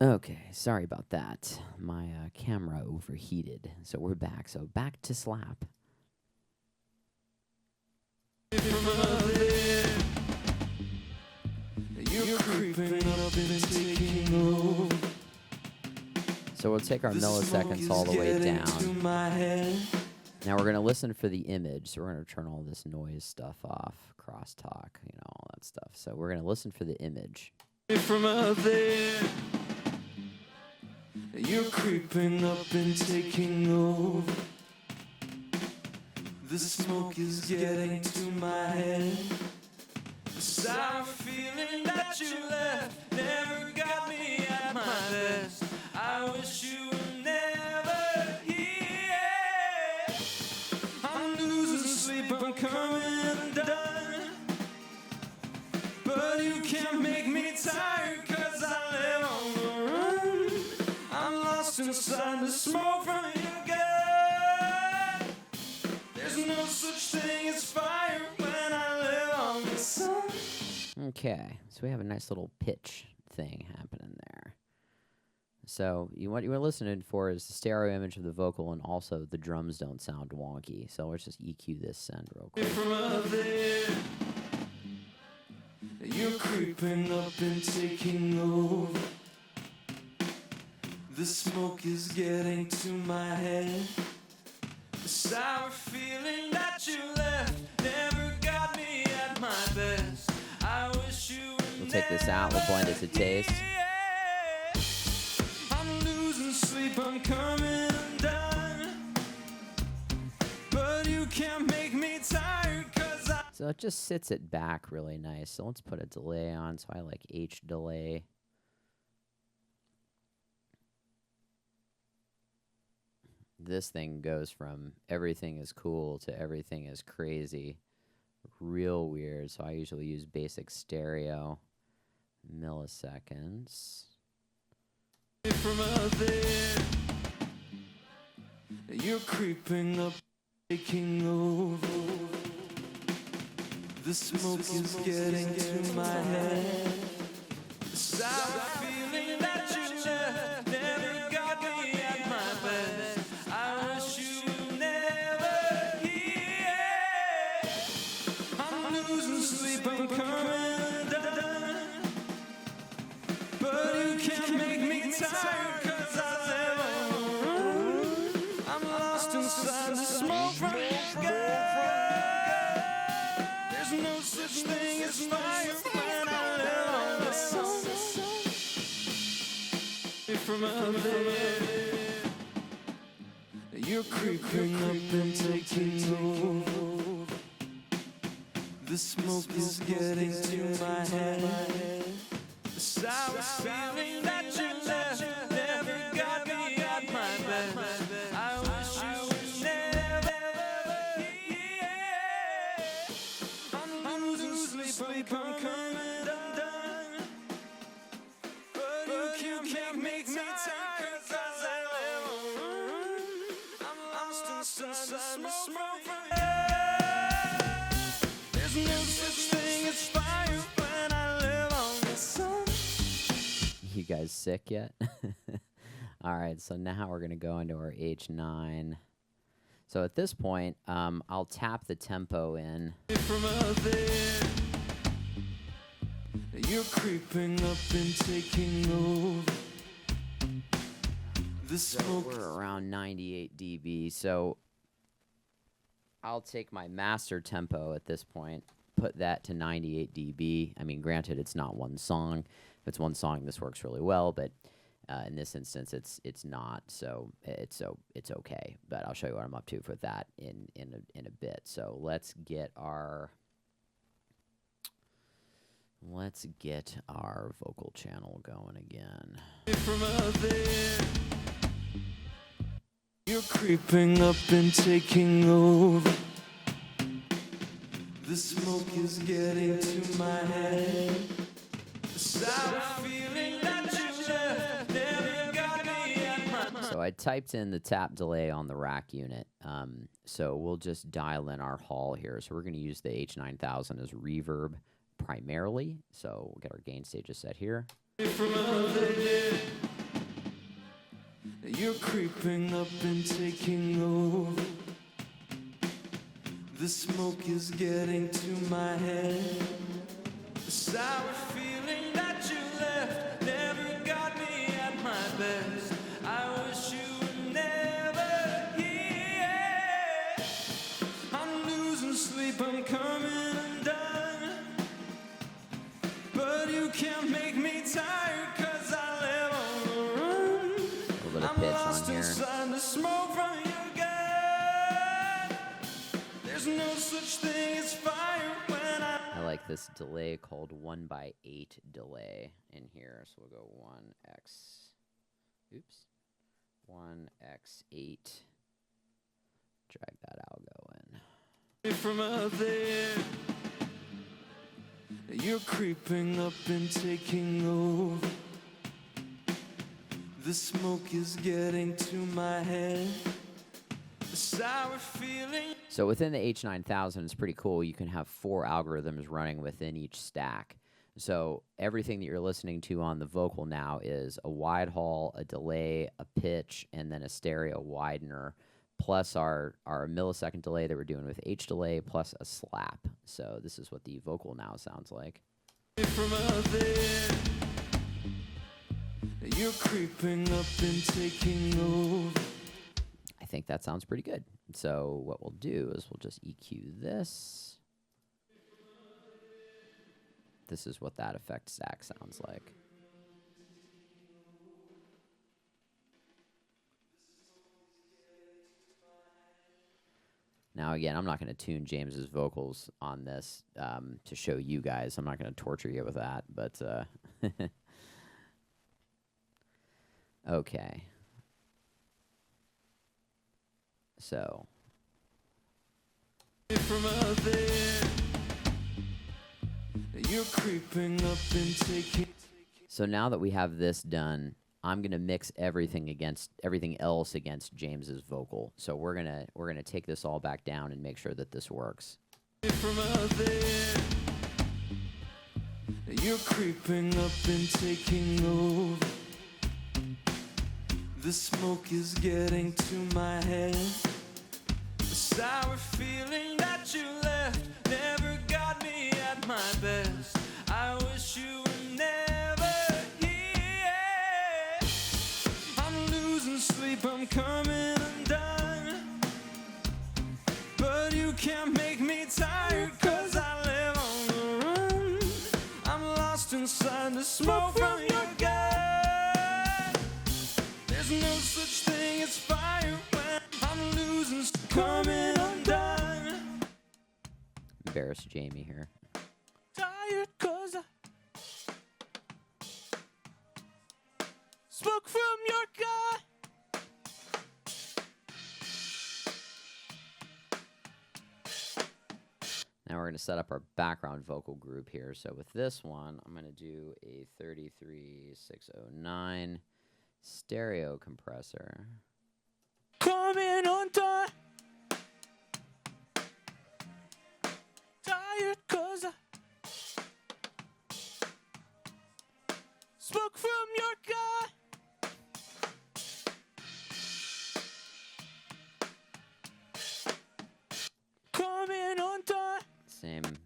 Okay, sorry about that. My camera overheated, so we're back. So back to slap. So we'll take our milliseconds all the way down. Now we're going to listen for the image. So we're going to turn all this noise stuff off, crosstalk, all that stuff. So we're going to listen for the image. From out there, you're creeping up and taking over. The smoke is getting to my head. The sour feeling that you left never got me at my best. I wish you were never here. I'm losing sleep, I'm coming undone. But you can't make me tired, 'cause I live on the run. I'm lost inside the smoke from your gun. There's no such thing as fire when I live on the sun. Okay, so we have a nice little pitch thing happening there. So what you were listening for is the stereo image of the vocal, and also the drums don't sound wonky. So let's just EQ this send real quick. From out there, you're creeping up and taking over. The smoke is getting to my head. The sour feeling that you left never got me at my best. I wish you would. We'll take this out, we'll blend it to taste. I'm losing sleep, I'm coming undone. But you can't make me tired, 'cause I. So it just sits it back really nice. So let's put a delay on. So I like H delay. This thing goes from everything is cool to everything is crazy. Real weird. So I usually use basic stereo. Milliseconds. From out there, you're creeping up, taking over. The smoke is getting to my head. The sour feeling that you left never got me at my best. I wish you were never here. I'm losing sleep, I'm coming undone. But you can't make me tired, 'cause I live on the run. I'm lost inside the smoke from your gun. There's no such thing as fire when I live on the sun. From out there, you're creeping up and taking over. The smoke is getting to my head. The sour feeling that you left never got me at my best. I wish you would never here. I'm losing sleep, I'm coming undone. But you can't make me tired, 'cause I live on the run. I'm lost inside the smoke from your. There's no such thing as fire when I live on the sun. You guys sick yet? All right, so now we're going to go into our H9. So at this point, I'll tap the tempo in. From out there, you're creeping up and taking over. The So smoke. we're around 98 dB. So I'll take my master tempo at this point, put that to 98 dB. I mean, granted, it's not one song. If it's one song, this works really well, but in this instance, it's not. So it's okay. But I'll show you what I'm up to for that in a bit. So let's get our vocal channel going again. From out there, you're creeping up and taking over. The smoke is getting to my head. The sour feeling that you left never got me at my. So I typed in the tap delay on the rack unit. So we'll just dial in our hall here. So we're going to use the H9000 as reverb primarily. So we'll get our gain stages set here. From out there, you're creeping up and taking over. The smoke is getting to my head. The sour feeling that you left never got me at my best. I wish you were never here. I'm losing sleep, I'm coming undone. But you can't make me tired, 'cause I live on the run. A little bit of I'm pitch lost on here. inside the smoke from your gun. There's no such thing as fire when I like this delay called 1/8 delay in here. So we'll go 1x, oops, 1x8. Drag that algo in. from out there. You're creeping up and taking over. The smoke is getting to my head. The sour feeling. So within the H9000, it's pretty cool. You can have 4 algorithms running within each stack. So everything that you're listening to on the vocal now is a wide haul, a delay, a pitch, and then a stereo widener, plus our millisecond delay that we're doing with H delay, plus a slap. So this is what the vocal now sounds like. From out there, you're creeping up and taking over. I think that sounds pretty good. So what we'll do is we'll just EQ this. This is what that effect stack sounds like. Now, again, I'm not going to tune James's vocals on this to show you guys. I'm not going to torture you with that, but okay. So. From out there, you're creeping up and taking. So now that we have this done, I'm gonna mix everything else against James's vocal. So we're gonna take this all back down and make sure that this works. From out there, you're creeping up and taking over. The smoke is getting to my head. The sour feeling that you left never got me at my best. I wish you were never here. I'm losing sleep, I'm coming undone. But you can't make me tired, 'cause I live on the run. I'm lost inside the smoke from your gun. There's no such thing as fire when I'm losing, coming undone. Embarrass Jamie here. Tired 'cause I smoke from your gun. Now we're gonna set up our background vocal group here. So with this one, I'm gonna do a 33609 stereo compressor. Coming undone. Tired 'cause I smoke from your gun. Coming undone. Same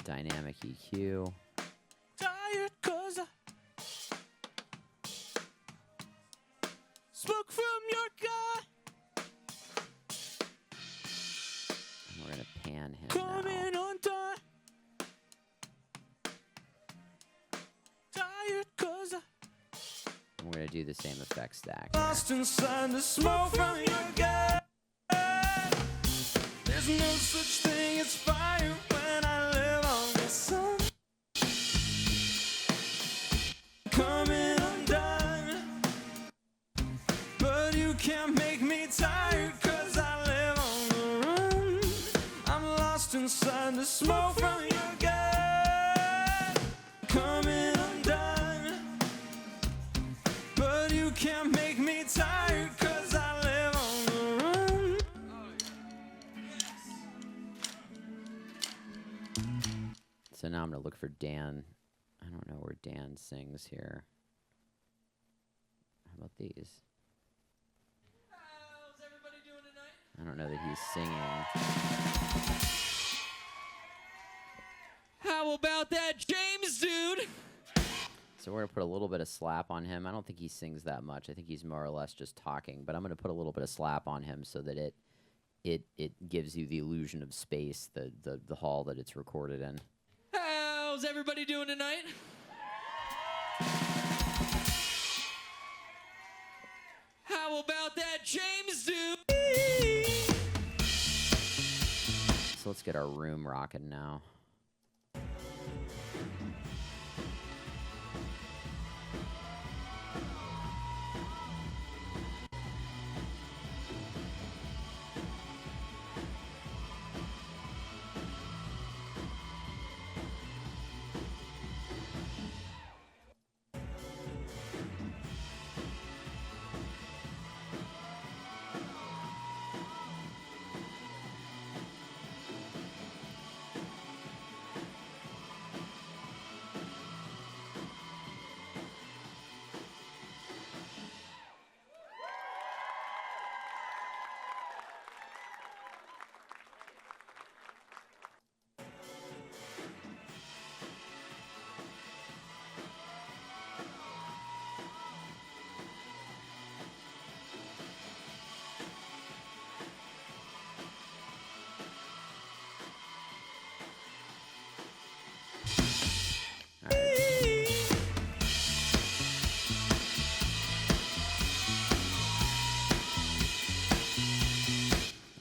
dynamic EQ. Tired 'cause I smoke from your gun. And we're gonna pan him Coming now. undone. Tired 'cause I And we're gonna do the same effect stack. lost inside the smoke from your gun. There's no such thing as fire when I live on the sun. Coming undone. But you can't make me tired, 'cause I live on the run. I'm lost inside the smoke from your gun. Coming undone. But you can't make me tired, 'cause I live on the run. So now I'm gonna look for Dan I don't know where Dan sings here. How about these? How's everybody doing tonight? I don't know that he's singing. How about that James dude? So we're going to put a little bit of slap on him. I don't think he sings that much. I think he's more or less just talking. But I'm going to put a little bit of slap on him so that it gives you the illusion of space, the hall that it's recorded in. How's everybody doing tonight? How about that James dude? So let's get our room rocking now.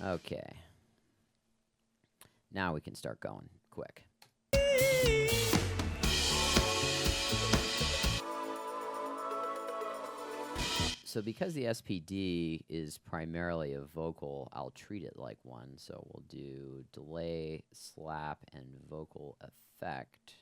Okay. Now we can start going quick. So because the SPD is primarily a vocal, I'll treat it like one. So we'll do delay, slap, and vocal effect.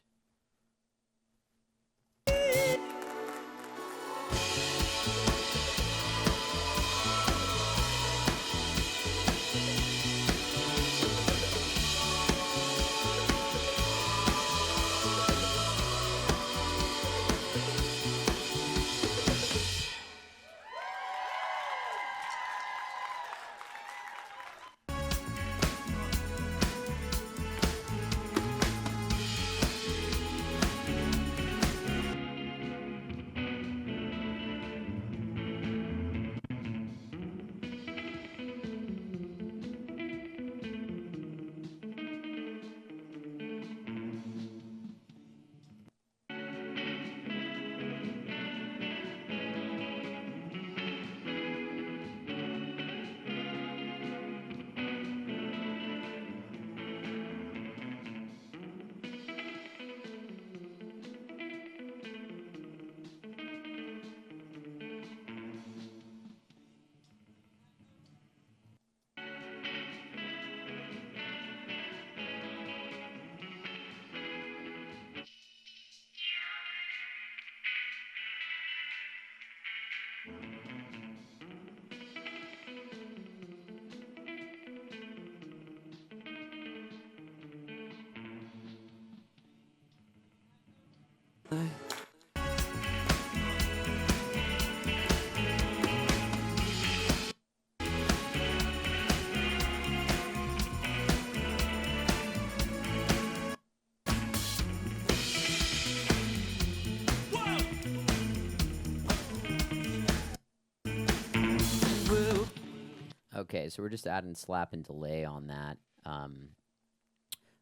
Okay, so we're just adding slap and delay on that.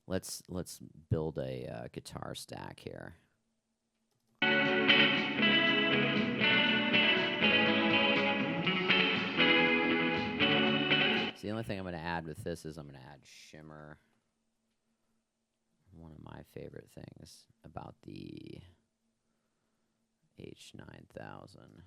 Let's build a guitar stack here. So the only thing I'm going to add with this is I'm going to add shimmer. One of my favorite things about the H9000.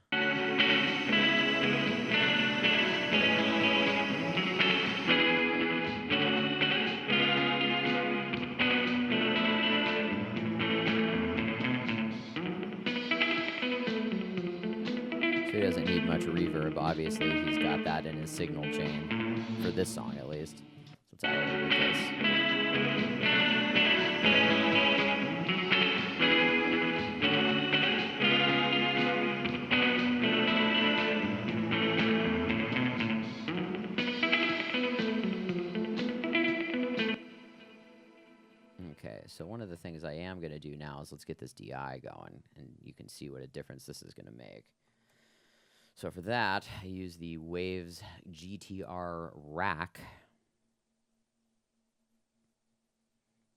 He doesn't need much reverb. Obviously, he's got that in his signal chain, for this song at least. So let's add a little bit of this. so one of the things I am going to do now is let's get this DI going, and you can see what a difference this is going to make. So for that, I use the Waves GTR Rack.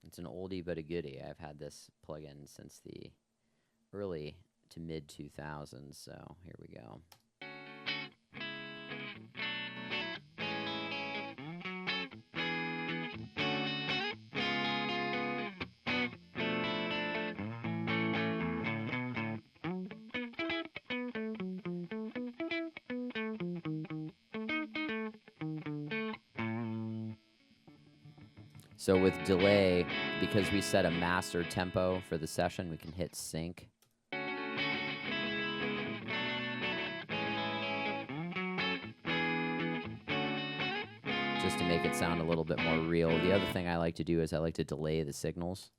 It's an oldie but a goodie. I've had this plug-in since the early to mid 2000s, so here we go. So with delay, because we set a master tempo for the session, we can hit sync. Just to make it sound a little bit more real. The other thing I like to do is I like to delay the signals.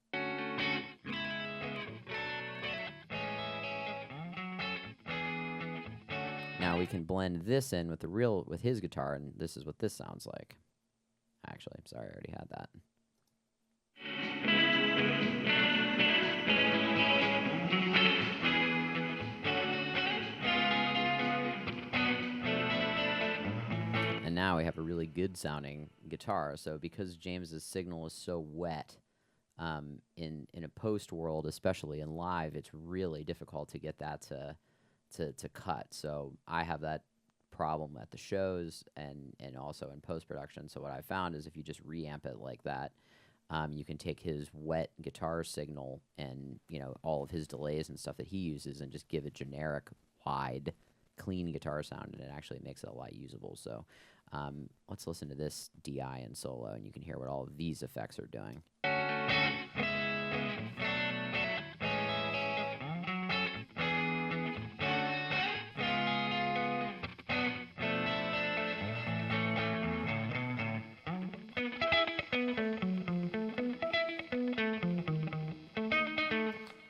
Now we can blend this in with his guitar, and this is what this sounds like. Actually, I'm sorry, I already had that. And now we have a really good sounding guitar. So because James's signal is so wet, in a post world, especially in live, it's really difficult to get that to cut. So I have that problem at the shows and also in post production. So what I found is if you just reamp it like that, you can take his wet guitar signal and all of his delays and stuff that he uses and just give a generic wide clean guitar sound, and it actually makes it a lot usable. So let's listen to this DI in solo, and you can hear what all of these effects are doing.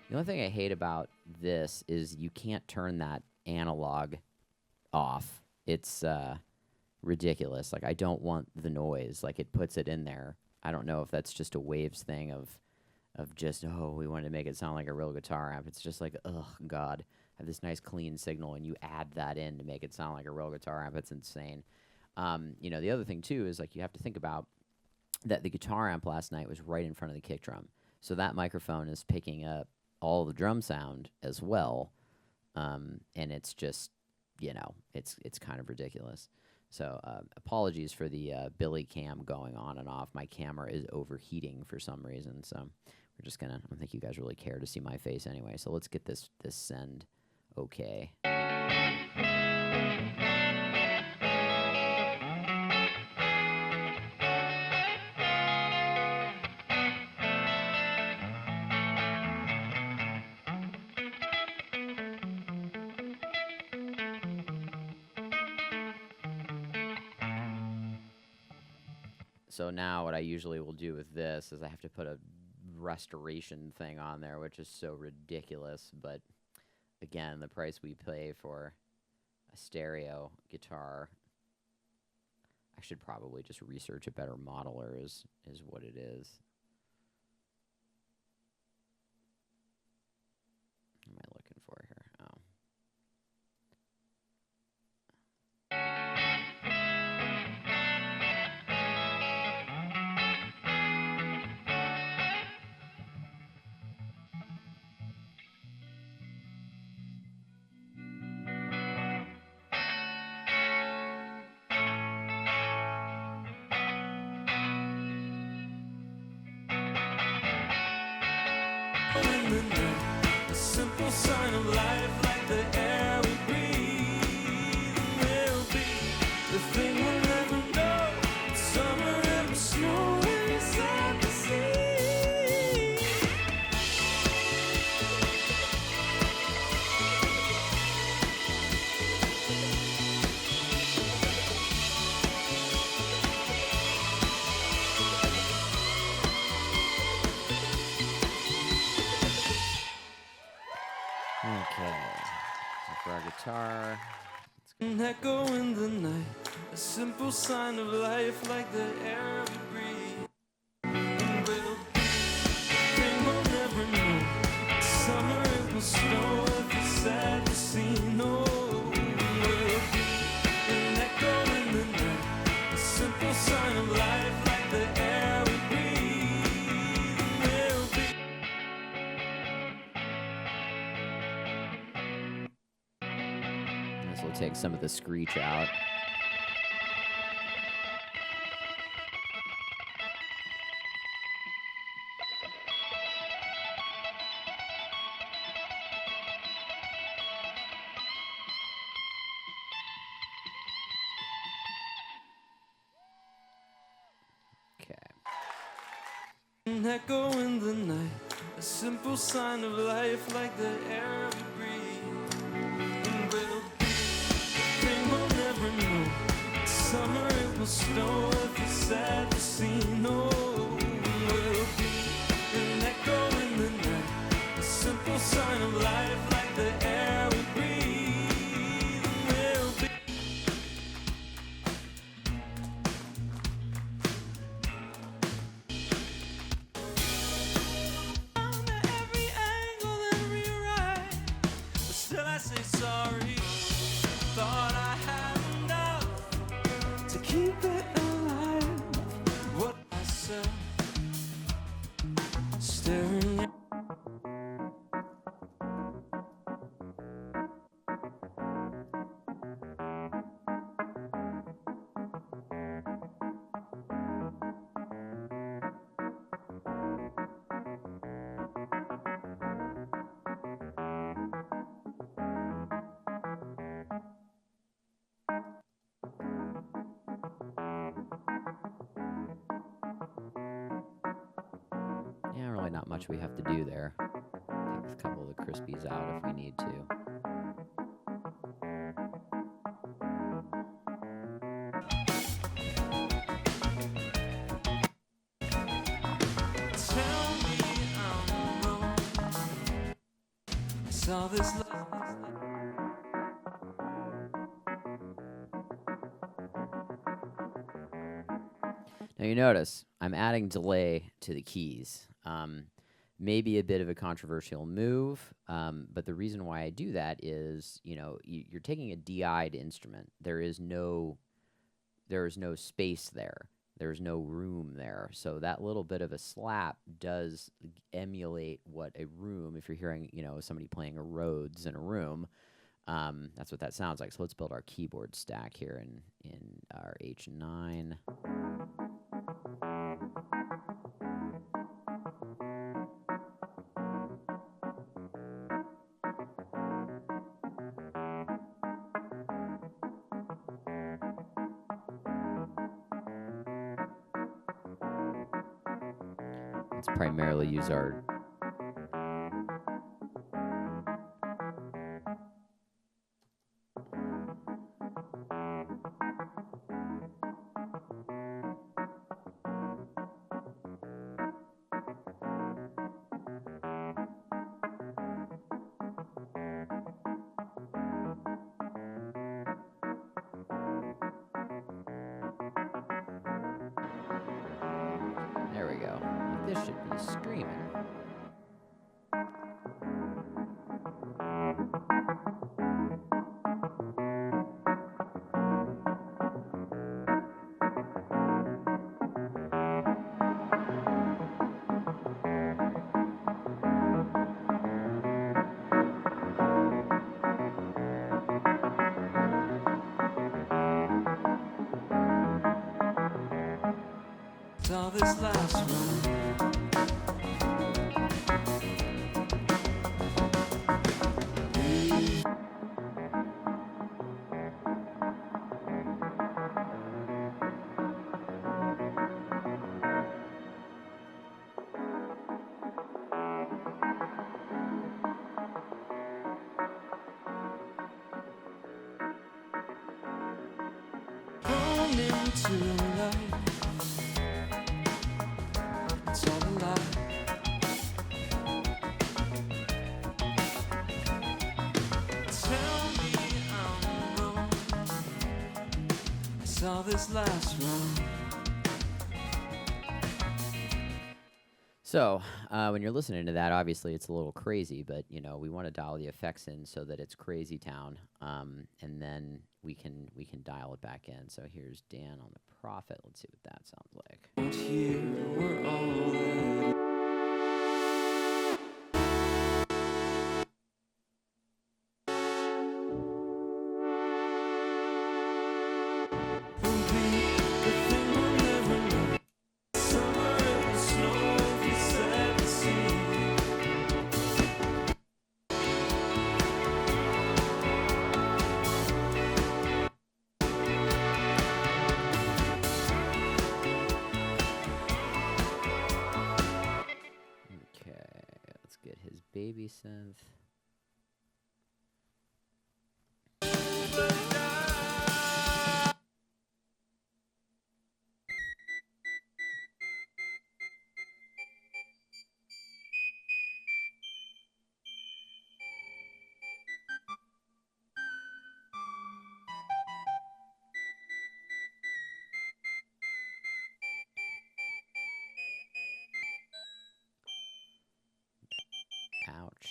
The only thing I hate about this is you can't turn that analog off. It's ridiculous. Like, I don't want the noise. Like, it puts it in there. I don't know if that's just a Waves thing of just, oh, we wanted to make it sound like a real guitar amp. It's just like, oh, God, I have this nice clean signal, and you add that in to make it sound like a real guitar amp. It's insane. The other thing, too, is, like, you have to think about that the guitar amp last night was right in front of the kick drum. So that microphone is picking up all the drum sound as well, and it's just, it's kind of ridiculous. So apologies for the Billy cam going on and off. My camera is overheating for some reason, so we're just gonna, I don't think you guys really care to see my face anyway, so let's get this send okay. So now what I usually will do with this is I have to put a restoration thing on there, which is so ridiculous. But again, the price we pay for a stereo guitar, I should probably just research a better modeler is what it is. What am I looking for here? Oh. A simple sign of life, like the air we breathe. Will be the thing we'll never know. Summer and snow inside the sea. Okay, so for our guitar, An echo in the night, a simple sign of life, like the air we breathe. And we'll be So we'll take some of the screech out. An echo in the night, a simple sign of life, like the air we breathe. And we'll be the thing we'll never know. Summer it will snow if it's sad to see. No, we'll be an echo in the night, a simple sign of life, like the air we breathe. And we'll be till I say sorry. Thought I had enough to keep it alive. What myself staring at. Yeah, really not much we have to do there. Take a couple of the crispies out if we need to. Tell me I'm wrong. I saw this love. Now you notice I'm adding delay to the keys. Maybe a bit of a controversial move, but the reason why I do that is, you know, you're taking a DI'd instrument. There is no space there. There's no room there. So that little bit of a slap does emulate what a room, if you're hearing, you know, somebody playing a Rhodes in a room, that's what that sounds like. So let's build our keyboard stack here in our H9. Let's primarily use our there we go. This should be screaming. Saw this last run. Thrown into life. It's all a lie. Tell me I'm wrong. I saw this last run. So when you're listening to that, obviously it's a little crazy, but you know we want to dial the effects in so that it's crazy town, and then we can dial it back in. So here's Dan on the Prophet. Let's see what that sounds like. Out here, we're all that. get his baby synth. Ouch.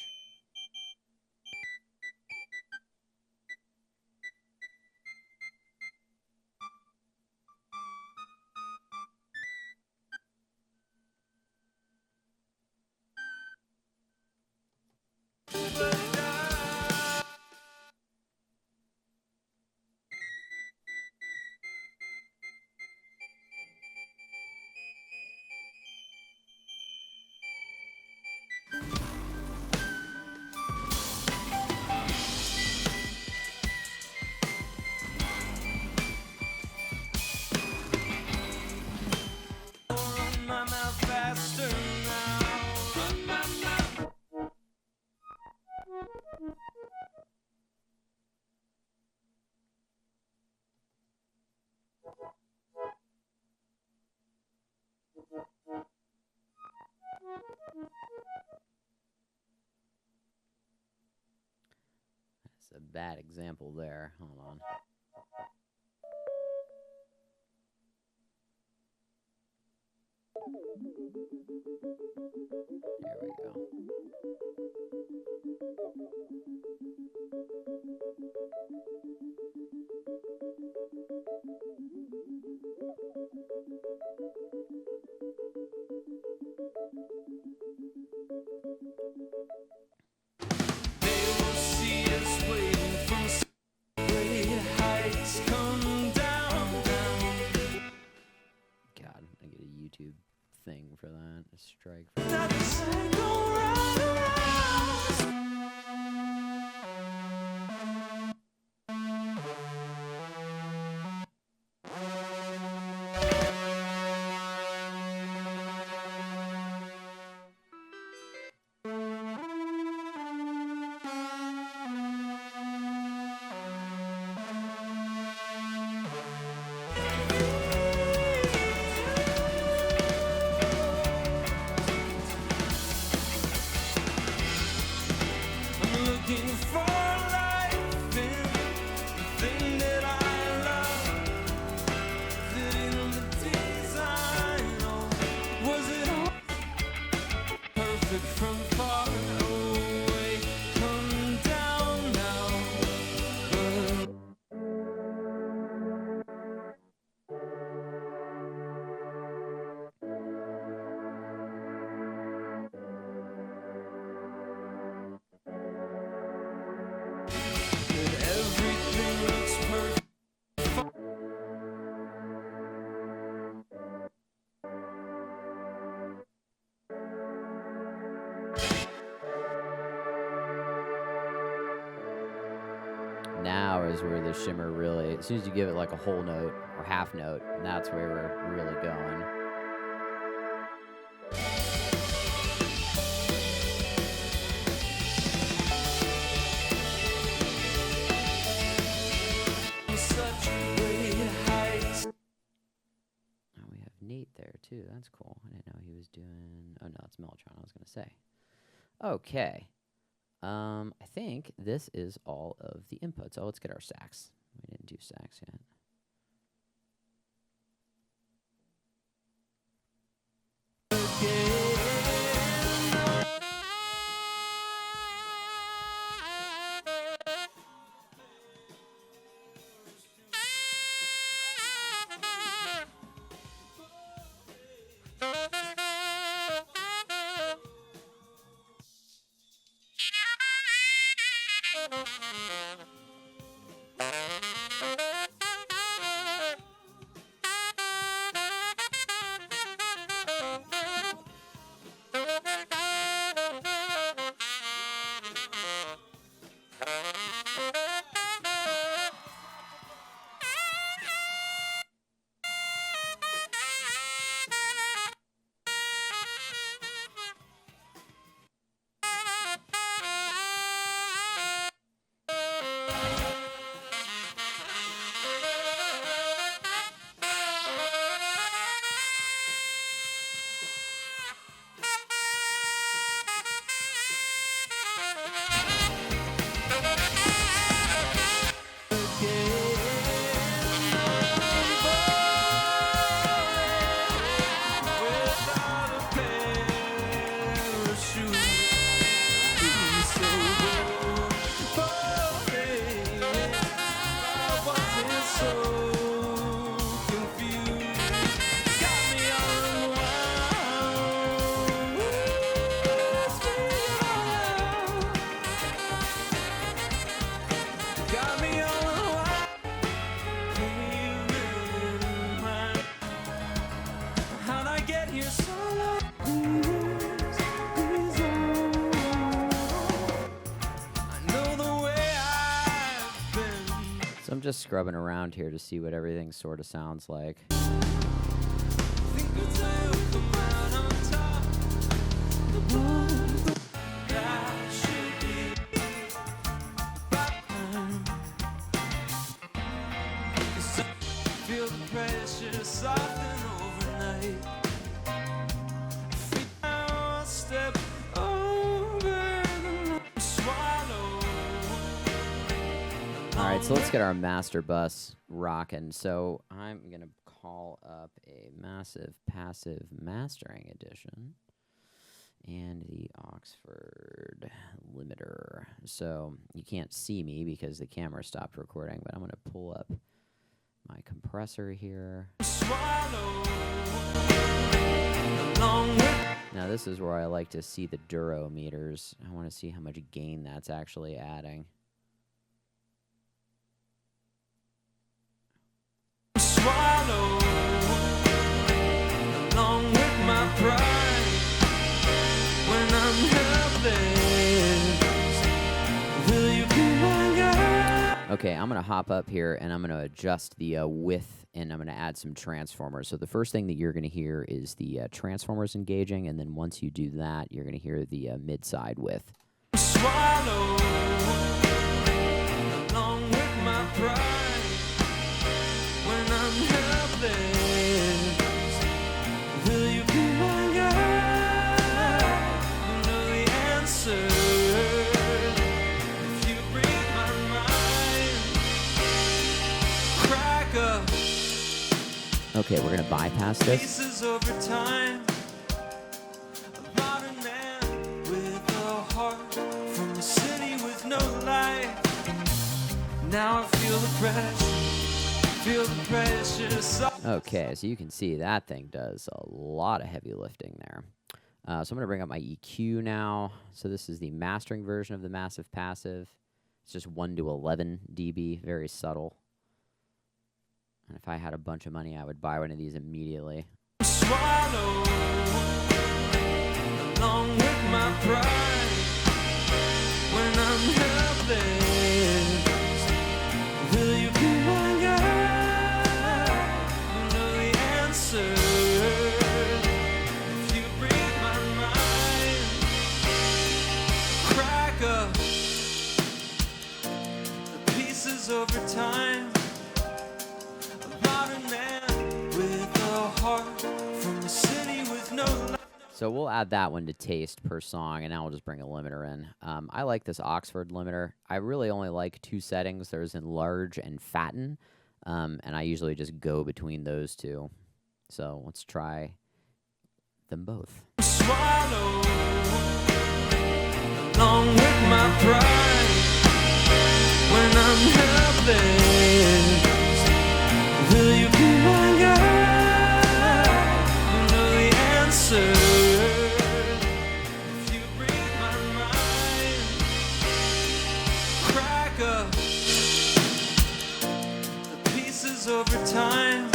Run my mouth faster now. Run my mouth. That's a bad example there. Hold on. There we go. They will see us waiting from great heights come down. God, I'm gonna get a YouTube thing for that. A strike for that. That cycle right around. I'm looking for life in the thing that I love. Is it in the design or was it all perfect from far away? Come down now. Everything looks perfect. Now is where the shimmer really, as soon as you give it like a whole note or half note, that's where we're really going. Such great heights. Oh, we have Nate there too. That's cool. I didn't know he was doing. Oh no, it's Mellotron. I was gonna say. Okay. I think this is all of the inputs. Oh, let's get our sax. We didn't do sax yet. I'm just scrubbing around here to see what everything sort of sounds like. Feel the pressure soften overnight. Feel step over the swallow. All right, so let's get our master bus rocking. So I'm going to call up a massive passive mastering edition and the Oxford limiter. So you can't see me because the camera stopped recording, but I'm going to pull up my compressor here. Now this is where I like to see the duro meters. I want to see how much gain that's actually adding. Swallow along with my pride when I'm helpless. Will you be my guide? Okay, I'm going to hop up here and I'm going to adjust the width and I'm going to add some transformers. So the first thing that you're going to hear is the transformers engaging, and then once you do that, you're going to hear the mid-side width. Swallow along with my pride when I'm helpless. Will you be my guide? You know the answer. If you read my mind, crack up Okay, we're going to bypass this. pieces over time. A modern man with a heart from a city with no life. Now I feel the pressure. Okay, so you can see that thing does a lot of heavy lifting there. So I'm going to bring up my EQ now. So this is the mastering version of the massive passive. It's just 1 to 11 dB, very subtle. And if I had a bunch of money, I would buy one of these immediately. Swallow along with my pride when I'm helpless. Will you be my guide? You know the answer. If you read my mind, crack up the pieces over time. A modern man with a heart from a city with no life. So we'll add that one to taste per song, and now we'll just bring a limiter in. I like this Oxford limiter. I really only like 2 settings. There's enlarge and fatten, and I usually just go between those two. So let's try them both. Swallow along with my pride when I'm helpless. Will you be my guide? You know the answer. If you read my mind, crack up the pieces over time.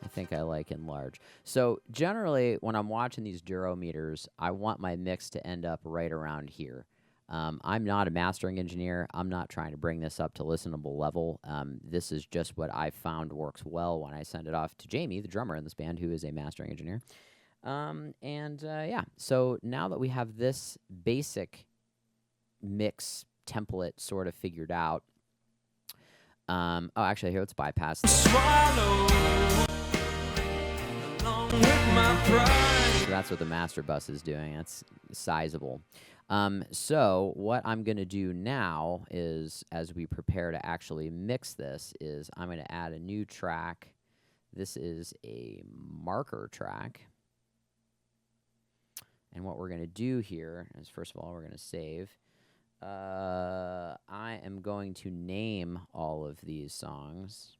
I think I like enlarge. So generally, when I'm watching these duro meters, I want my mix to end up right around here. I'm not a mastering engineer. I'm not trying to bring this up to listenable level. This is just what I found works well when I send it off to Jamie, the drummer in this band, who is a mastering engineer. Yeah, so now that we have this basic mix template sort of figured out, oh, actually, here, let's bypass this. Swallow along with my pride. So that's what the master bus is doing. That's sizable. So what I'm going to do now is, as we prepare to actually mix this, is I'm going to add a new track. This is a marker track. And what we're going to do here is, first of all, we're going to save. I am going to name all of these songs.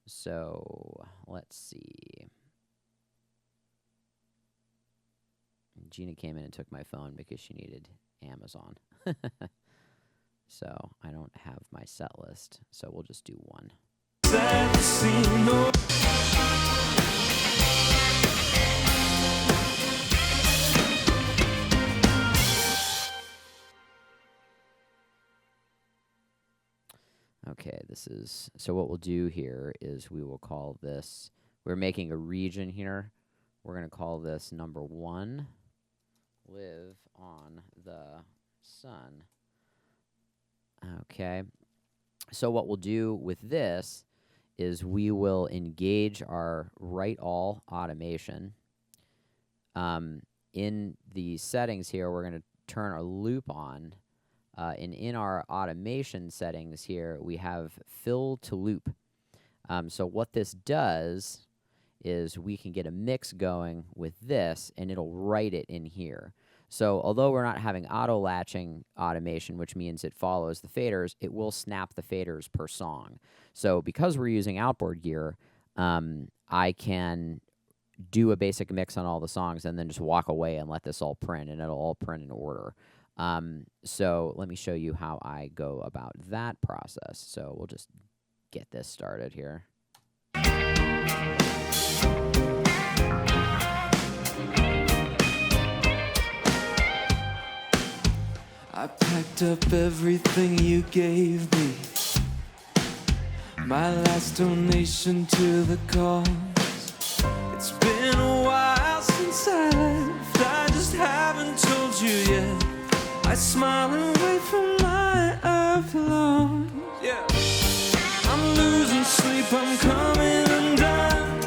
So let's see. Gina came in and took my phone because she needed Amazon. So I don't have my set list, so we'll just do one. Okay, this is, so what we'll do here is we will call this, we're making a region here. We're going to call this number 1, live on the sun. Okay, so what we'll do with this is we will engage our write all automation. In the settings here, we're going to turn our loop on. And in our automation settings here, we have fill to loop. So what this does is we can get a mix going with this, and it'll write it in here. So although we're not having auto-latching automation, which means it follows the faders, it will snap the faders per song. So because we're using outboard gear, I can do a basic mix on all the songs and then just walk away and let this all print, and it'll all print in order. So let me show you how I go about that process. So we'll just get this started here. I packed up everything you gave me, my last donation to the cause. It's been a while since I left, I just haven't told you yet. I smile and wait for my applause. Yeah. I'm losing sleep, I'm coming undone,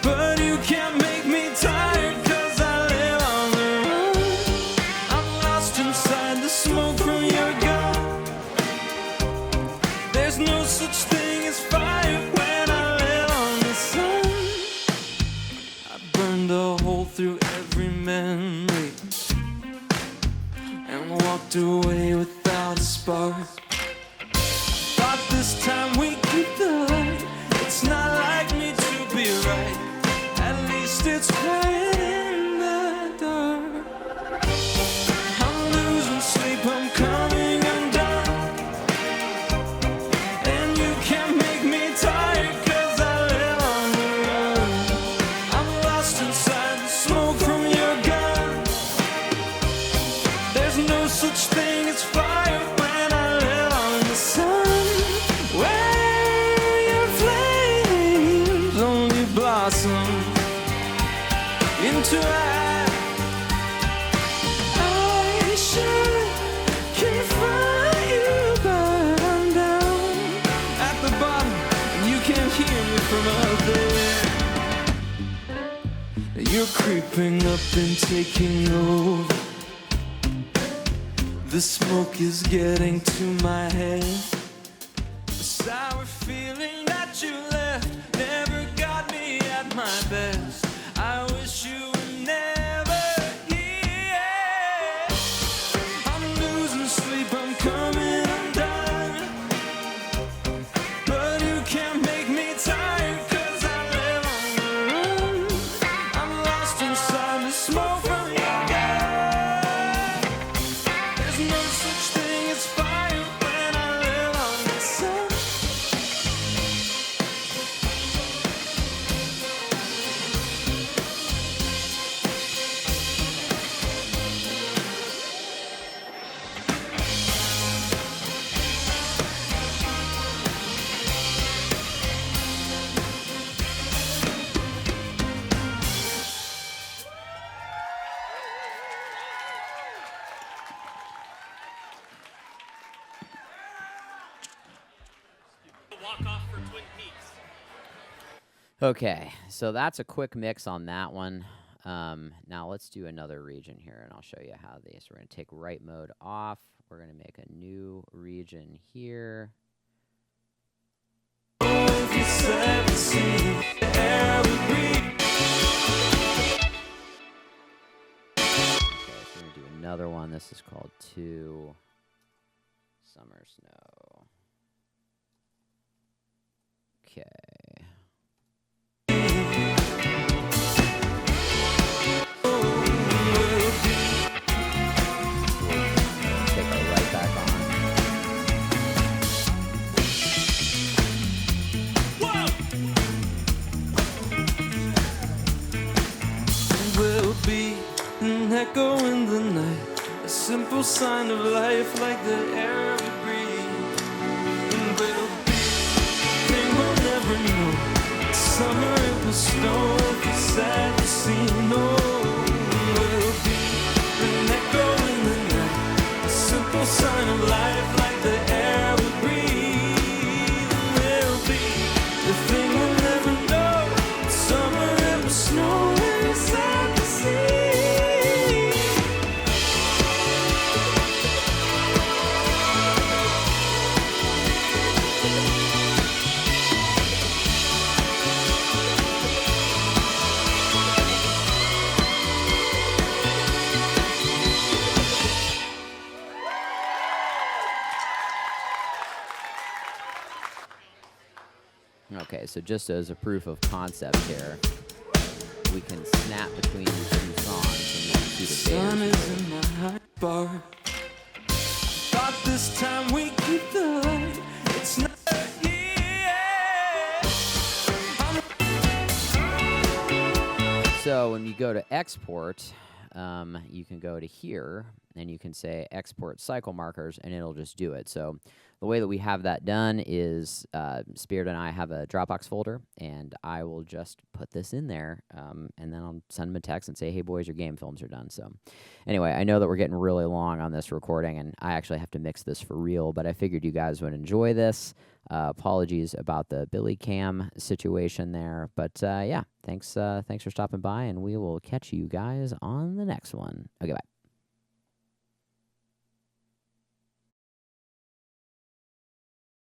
but you can't make me tired, 'cause I live on the run. I'm lost inside the smoke from your gun. There's no such thing as fire when I live on the sun. I burned a hole through every memory and walked away without a spark. Thought this time we'd keep the light. It's not like me to be right, at least it's quiet in the dark. I'm losing sleep, I'm coming undone, and you can't make me tired, 'cause I live on the run. I'm lost inside the smoke from your gun. There's no such thing as fire when I live on the sun, where your flames only blossom into light. I should confront you, but I'm down at the bottom, and you can't hear me from up there. You're creeping up and taking over. The smoke is getting to my head. The sour feeling that you left never got me at my best. I wish you were never here. I'm losing sleep, I'm coming undone, but you can't make me tired, 'cause I live on the run. I'm lost inside the smoke from your gun. There's no such thing as fire when I live on the sun. Okay, so that's a quick mix on that one. Now let's do another region here, and I'll show you how these. We're going to take write mode off. We're going to make a new region here. If you said the sea, the air would breathe. Okay, so we're going to do another one. This is called 2 Summer Snow. Okay. Take our right back on. Will be an echo in the night, a simple sign of life like the air we breathe. summer it will snow if you're sad to see no. We'll be an echo in the night, a simple sign of life like the air we breathe. We'll be the thing we'll never know. Summer it will snow if you're sad to see. Okay, so just as a proof of concept here, we can snap between these two songs and you can see the Sun faders. is in my high bar. Thought this time we keep the light. It's not So when you go to export, you can go to here and you can say export cycle markers and it'll just do it. So the way that we have that done is Spirit and I have a Dropbox folder and I will just put this in there and then I'll send them a text and say, hey boys, your game films are done. So anyway, I know that we're getting really long on this recording and I actually have to mix this for real, but I figured you guys would enjoy this. Apologies about the Billy Cam situation there, but yeah, thanks for stopping by, and we will catch you guys on the next one. Okay, bye.